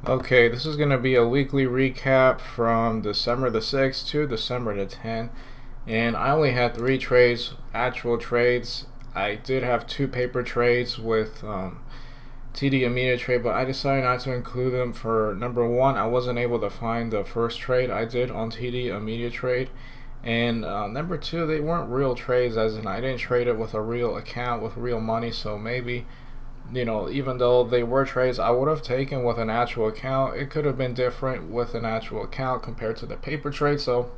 Okay, this is going to be a weekly recap from December the 6th to December the 10th. And I only had 3 trades, actual trades. I did have 2 paper trades with TD immediate trade, but I decided not to include them for number 1. I wasn't able to find the first trade I did on TD immediate trade. And number 2, they weren't real trades, as in I didn't trade it with a real account with real money, so maybe, you know, even though they were trades I would have taken with an actual account, it could have been different with an actual account compared to the paper trade. So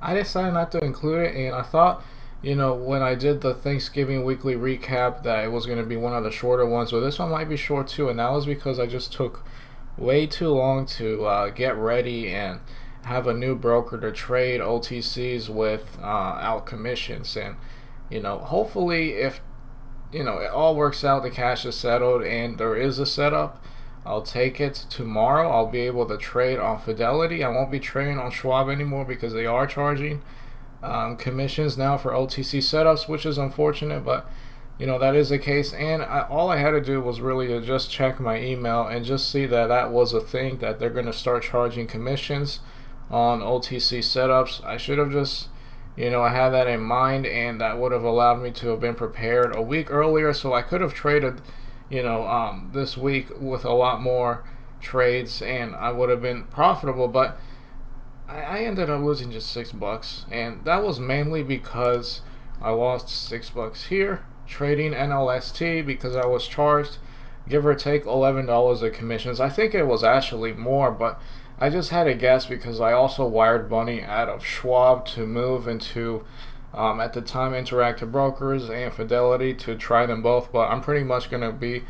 I decided not to include it, and I thought, you know, when I did the Thanksgiving weekly recap that it was going to be one of the shorter ones, but this one might be short too, and that was because I just took way too long to get ready and have a new broker to trade OTCs with out commissions. And you know, hopefully, if you know, it all works out, the cash is settled and there is a setup, I'll take it. Tomorrow I'll be able to trade on Fidelity. I won't be trading on Schwab anymore because they are charging commissions now for OTC setups, which is unfortunate, but you know, that is the case. And all I had to do was really to just check my email and just see that that was a thing, that they're going to start charging commissions on OTC setups. I should have just, you know, I had that in mind, and that would have allowed me to have been prepared a week earlier, so I could have traded, you know, this week with a lot more trades, and I would have been profitable. But I ended up losing just $6, and that was mainly because I lost $6 here trading NLST because I was charged, give or take, $11 of commissions. I think it was actually more, but I just had a guess because I also wired money out of Schwab to move into, at the time, Interactive Brokers and Fidelity to try them both. But I'm pretty much going to be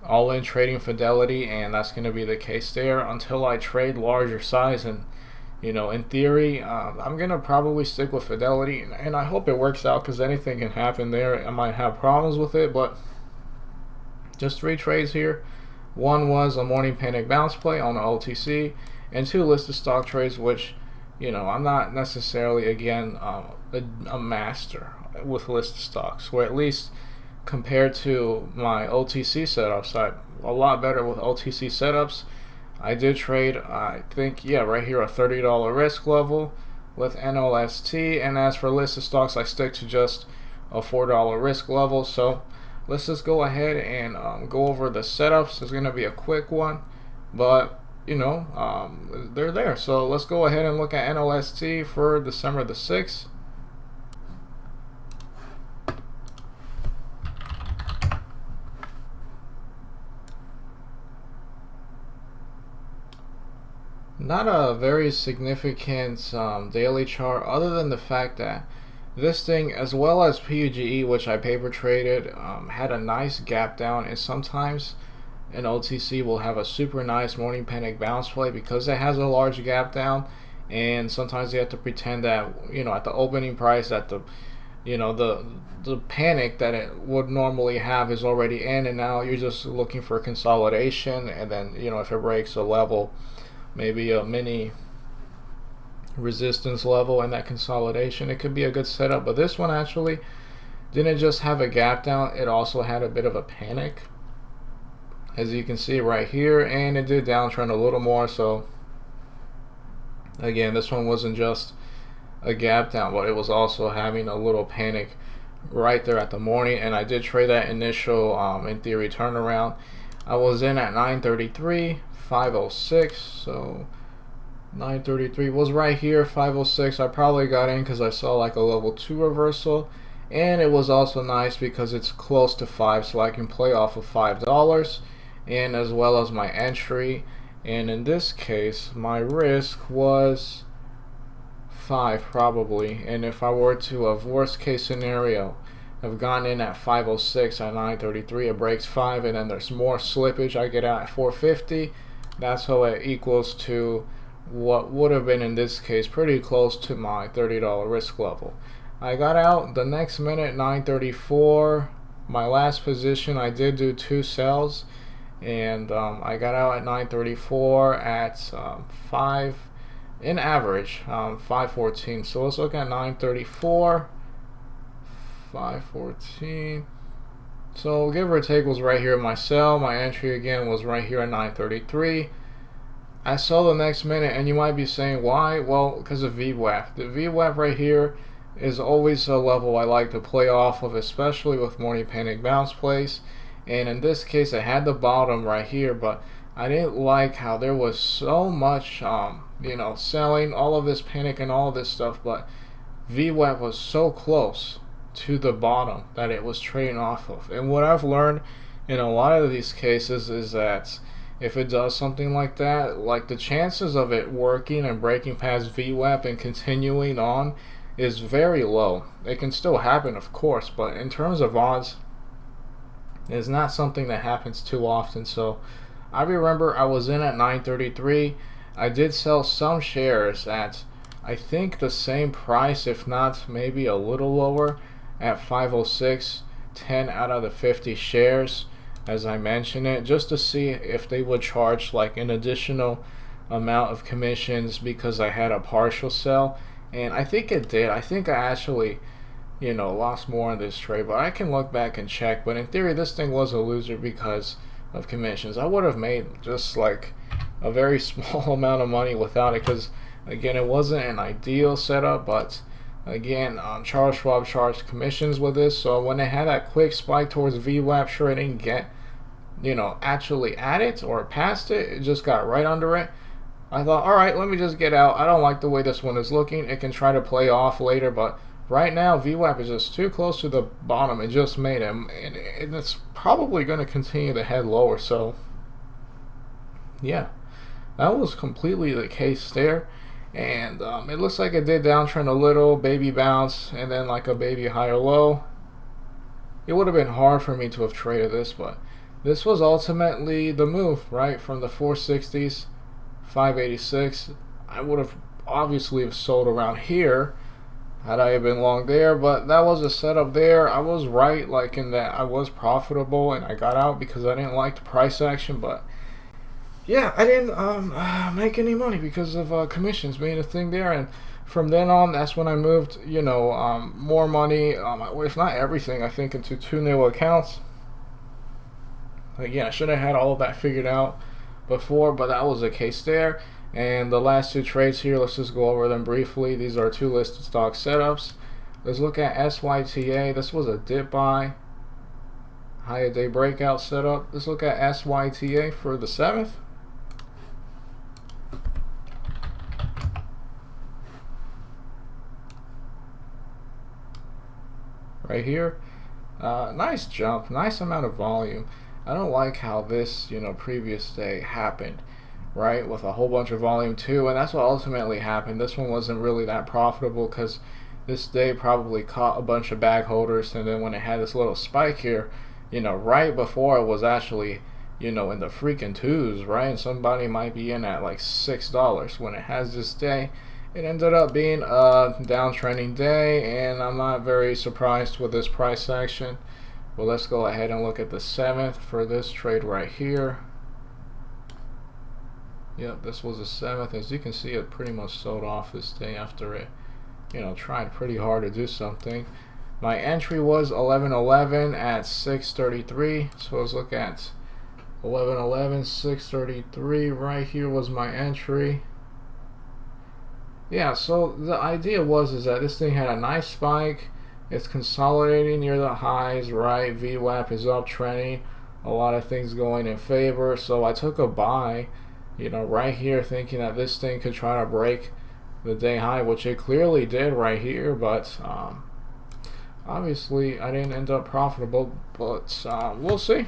all in trading Fidelity, and that's going to be the case there until I trade larger size. And you know, in theory, I'm going to probably stick with Fidelity, and I hope it works out because anything can happen there. I might have problems with it, but just 3 trades here. One was a morning panic bounce play on the OTC, and 2 listed stock trades, which, you know, I'm not necessarily, again, a master with listed stocks, or at least compared to my OTC setups, I'm a lot better with OTC setups. I did trade, I think, yeah, right here, a $30 risk level with NLST, and as for listed stocks, I stick to just a $4 risk level. So let's just go ahead and go over the setups. It's going to be a quick one, but you know, they're there. So let's go ahead and look at NLST for December the 6th. Not a very significant daily chart, other than the fact that this thing, as well as PUGE, which I paper traded, had a nice gap down, and sometimes an OTC will have a super nice morning panic bounce play because it has a large gap down, and sometimes you have to pretend that, you know, at the opening price that the, you know, the panic that it would normally have is already in, and now you're just looking for consolidation, and then, you know, if it breaks a level, maybe a mini resistance level and that consolidation, it could be a good setup. But this one actually didn't just have a gap down, it also had a bit of a panic, as you can see right here, and it did downtrend a little more. So again, this one wasn't just a gap down, but it was also having a little panic right there at the morning. And I did trade that initial in theory turnaround. I was in at 933, 506, so 933 was right here, 506 I probably got in because I saw like a level 2 reversal, and it was also nice because it's close to 5, so I can play off of $5 and as well as my entry. And in this case my risk was 5 probably, and if I were to have worst case scenario have gone in at 506 at 933, it breaks 5 and then there's more slippage, I get out at 450. That's how it equals to what would have been in this case pretty close to my $30 risk level. I got out the next minute, 934. My last position, I did do 2 sells, and I got out at 934 at 5 in average, 514. So let's look at 934, 514. So give or take was right here at my sell. My entry again was right here at 933. I saw the next minute, and you might be saying why? Well, because of VWAP. The VWAP right here is always a level I like to play off of, especially with morning panic bounce plays. And in this case, I had the bottom right here, but I didn't like how there was so much, selling, all of this panic and all of this stuff, but VWAP was so close to the bottom that it was trading off of. And what I've learned in a lot of these cases is that if it does something like that, like the chances of it working and breaking past VWAP and continuing on is very low. It can still happen, of course, but in terms of odds, it's not something that happens too often. So I remember I was in at 933. I did sell some shares at, I think, the same price, if not maybe a little lower, at 506, 10 out of the 50 shares, as I mentioned it, just to see if they would charge like an additional amount of commissions because I had a partial sell. And I think it did. I think I actually, lost more on this trade, but I can look back and check. But in theory, this thing was a loser because of commissions. I would have made just like a very small amount of money without it, because again, it wasn't an ideal setup, but again, Charles Schwab charged commissions with this. So when they had that quick spike towards VWAP, sure, it didn't get actually at it or past it. It just got right under it. I thought, all right, let me just get out. I don't like the way this one is looking. It can try to play off later, but right now VWAP is just too close to the bottom. It just made him, and it's probably going to continue to head lower. So yeah, that was completely the case there. And it looks like it did downtrend a little, baby bounce, and then like a baby higher low. It would have been hard for me to have traded this, but this was ultimately the move, right? From the 460s, 586. I would have obviously have sold around here had I been long there, but that was a setup there. I was right, like in that I was profitable and I got out because I didn't like the price action, but yeah, I didn't make any money because of commissions being a thing there. And from then on, that's when I moved, more money, if not everything, I think, into 2 new accounts. Again, I should have had all of that figured out before, but that was the case there. And the last 2 trades here, let's just go over them briefly. These are 2 listed stock setups. Let's look at SYTA. This was a dip buy, higher day breakout setup. Let's look at SYTA for the 7th. Right here, nice jump, nice amount of volume. I don't like how this previous day happened, right, with a whole bunch of volume too, and that's what ultimately happened. This one wasn't really that profitable because this day probably caught a bunch of bag holders, and then when it had this little spike here, right before it was actually in the freaking twos, right, and somebody might be in at like $6 when it has this day. It ended up being a downtrending day, and I'm not very surprised with this price action. Well, let's go ahead and look at the 7th for this trade right here. Yep, this was the 7th. As you can see, it pretty much sold off this day after it, tried pretty hard to do something. My entry was 11.11 at 6.33. So let's look at 11.11, 6.33. Right here was my entry. Yeah, so the idea is that this thing had a nice spike. It's consolidating near the highs, right? VWAP is uptrending. A lot of things going in favor. So I took a buy, right here, thinking that this thing could try to break the day high, which it clearly did right here. But obviously, I didn't end up profitable. But we'll see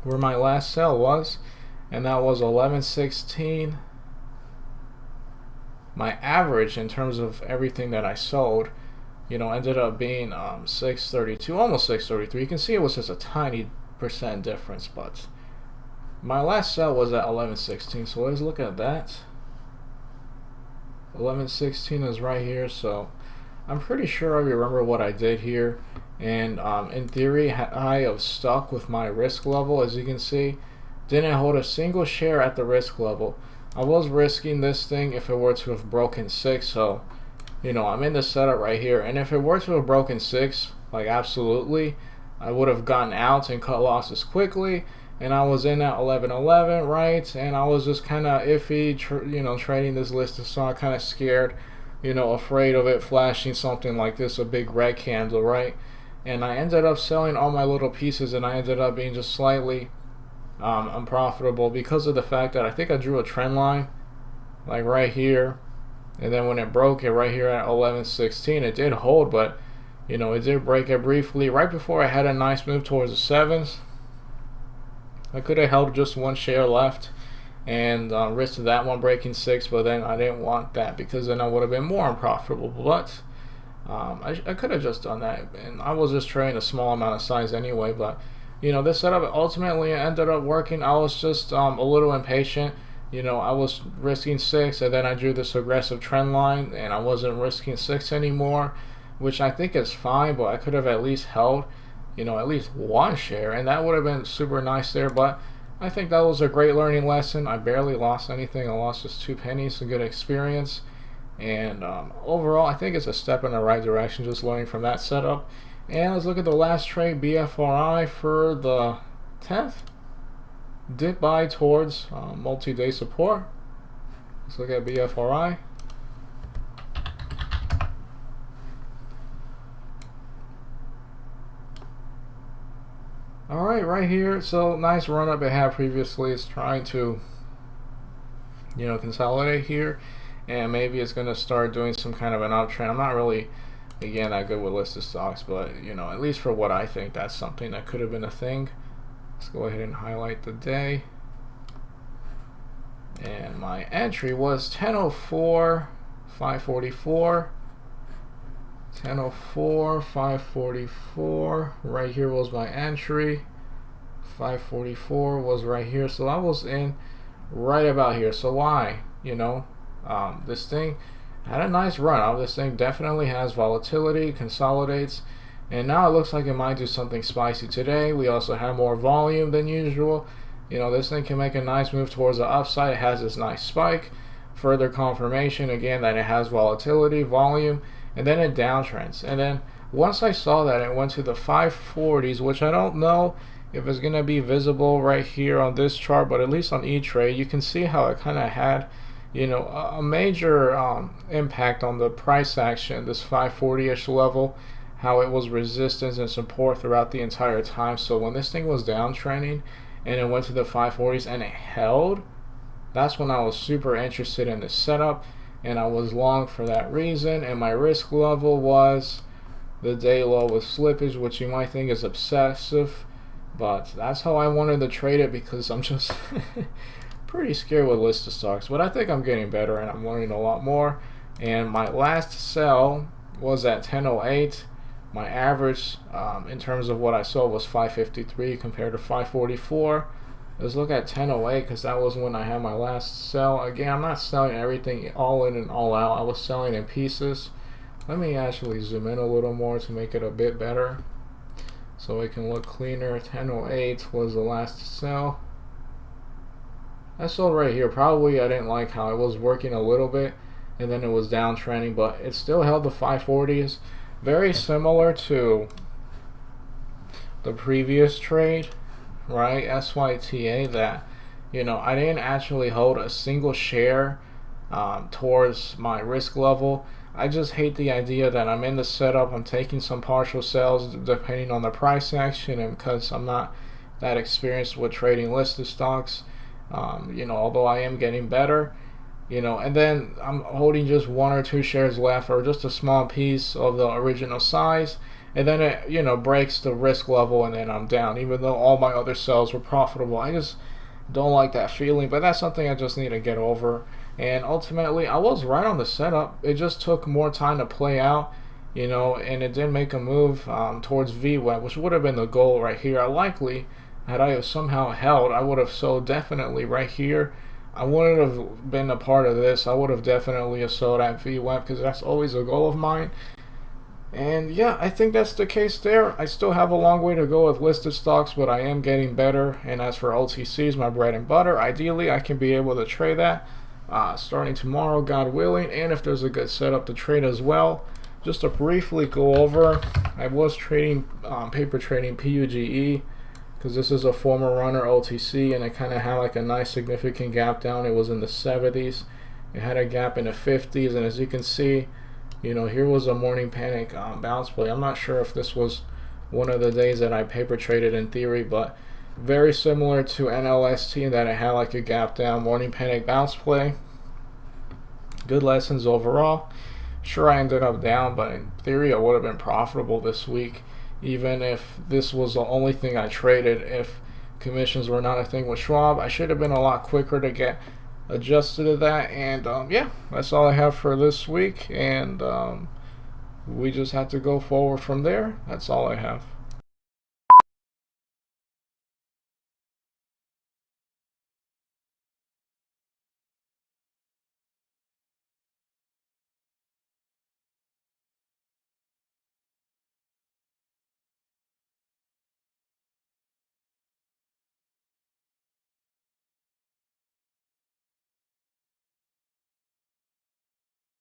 where my last sell was, and that was 11.16. My average in terms of everything that I sold, ended up being 6.32, almost 6.33. You can see it was just a tiny % difference, but my last sell was at 11.16. So let's look at that. 11.16 is right here. So I'm pretty sure I remember what I did here, and in theory, I have stuck with my risk level. As you can see, didn't hold a single share at the risk level. I was risking this thing if it were to have broken 6, so I'm in the setup right here, and if it were to have broken 6, like absolutely, I would have gotten out and cut losses quickly, and I was in at 11.11, right? And I was just kind of iffy, trading this listed stock, kind of scared, afraid of it flashing something like this, a big red candle, right? And I ended up selling all my little pieces, and I ended up being just slightly unprofitable because of the fact that I think I drew a trend line, like right here, and then when it broke it right here at 11.16, it did hold, but it did break it briefly right before I had a nice move towards the sevens. I could have held just one share left and risked that one breaking 6, but then I didn't want that because then I would have been more unprofitable. But I could have just done that, and I was just trading a small amount of size anyway. But this setup ultimately ended up working. I was just a little impatient. I was risking 6, and then I drew this aggressive trend line, and I wasn't risking 6 anymore, which I think is fine, but I could have at least held, at least one share, and that would have been super nice there. But I think that was a great learning lesson. I barely lost anything. I lost just 2 pennies, a good experience. And overall, I think it's a step in the right direction, just learning from that setup. And let's look at the last trade, BFRI for the 10th. Dip buy towards multi-day support. Let's look at BFRI. All right here. So nice run up it had previously. It's trying to, consolidate here, and maybe it's going to start doing some kind of an uptrend. I'm not really, again, that good with listed stocks, but at least for what I think, that's something that could have been a thing. Let's go ahead and highlight the day. And my entry was 10:04, 544. 10:04, 544. Right here was my entry. 544 was right here. So I was in right about here. So why? This thing had a nice run. This thing definitely has volatility, consolidates, and now it looks like it might do something spicy today. We also have more volume than usual. This thing can make a nice move towards the upside. It has this nice spike. Further confirmation again that it has volatility, volume, and then it downtrends. And then once I saw that, it went to the 540s, which I don't know if it's going to be visible right here on this chart, but at least on E-Trade, you can see how it kind of had, a major impact on the price action, this 540-ish level, how it was resistance and support throughout the entire time. So when this thing was downtrending and it went to the 540s and it held, that's when I was super interested in this setup, and I was long for that reason. And my risk level was the day low with slippage, which you might think is obsessive, but that's how I wanted to trade it because I'm just pretty scared with listed stocks. But I think I'm getting better and I'm learning a lot more. And my last sell was at 10:08. My average in terms of what I sold was 553 compared to 544. Let's look at 10:08 because that was when I had my last sell. Again, I'm not selling everything all in and all out. I was selling in pieces. Let me actually zoom in a little more to make it a bit better so it can look cleaner. 10:08 was the last sell. I sold right here. Probably I didn't like how it was working a little bit and then it was downtrending, but it still held the 540s. Very similar to the previous trade, right? SYTA, that I didn't actually hold a single share towards my risk level. I just hate the idea that I'm in the setup, I'm taking some partial sales depending on the price action, and because I'm not that experienced with trading listed stocks, although I am getting better, and then I'm holding just 1 or 2 shares left, or just a small piece of the original size, and then it breaks the risk level and then I'm down, even though all my other sales were profitable. I just don't like that feeling, but that's something I just need to get over. And ultimately I was right on the setup. It just took more time to play out, and it did make a move towards VWAP, which would have been the goal right here. Had I somehow held, I would have sold definitely right here. I wouldn't have been a part of this. I would have definitely sold at VWAP because that's always a goal of mine. And yeah, I think that's the case there. I still have a long way to go with listed stocks, but I am getting better. And as for OTCs, my bread and butter, ideally I can be able to trade that starting tomorrow, God willing, and if there's a good setup to trade as well. just to briefly go over, I was trading paper trading PUGE because this is a former runner OTC, and it kind of had like a nice significant gap down. It was in the 70s. It had a gap in the 50s, and as you can see, you know, here was a morning panic bounce play. I'm not sure if this was one of the days that I paper traded in theory, but very similar to NLST in that it had like a gap down morning panic bounce play. Good lessons overall. Sure, I ended up down, but in theory I would have been profitable this week, even if this was the only thing I traded. If commissions were not a thing with Schwab, I should have been a lot quicker to get adjusted to that. And yeah, that's all I have for this week, and we just have to go forward from there. That's all I have.